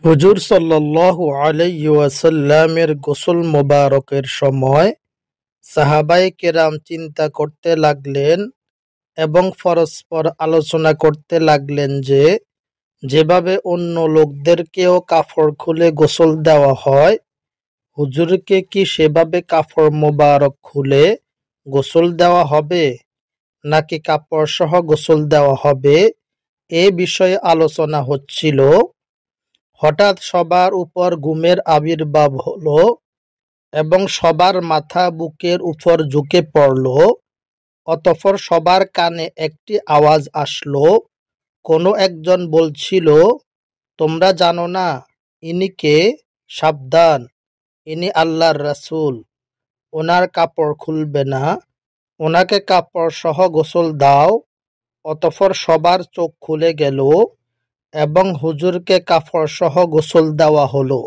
হুজুর সাল্লাল্লাহু আলাইহি ওয়াসাল্লামের গোসল মোবারকের সময় সাহাবায়ে কেরাম চিন্তা করতে লাগলেন এবং পরস্পর আলোচনা করতে লাগলেন যে যেভাবে অন্য লোকদেরকেও কাপড় খুলে গোসল দেওয়া হয়, হুজুরকে কি সেভাবে কাপড় মোবারক খুলে গোসল দেওয়া হবে নাকি কাপড় সহ গোসল দেওয়া হবে, এ বিষয়ে আলোচনা হচ্ছিল। হঠাৎ সবার উপর ঘুমের আবির্ভাব হলো এবং সবার মাথা বুকের উপর ঝুঁকে পড়ল। অতঃপর সবার কানে একটি আওয়াজ আসলো। কোনো একজন বলছিল, তোমরা জানো না ইনি কে? সাবধান, ইনি আল্লাহর রাসূল। ওনার কাপড় খুলবে না, ওনাকে কাপড় সহ গোসল দাও। অতঃপর সবার চোখ খুলে গেল এবং হুজুরকে কাপড় সহ গোসল দেওয়া হলো।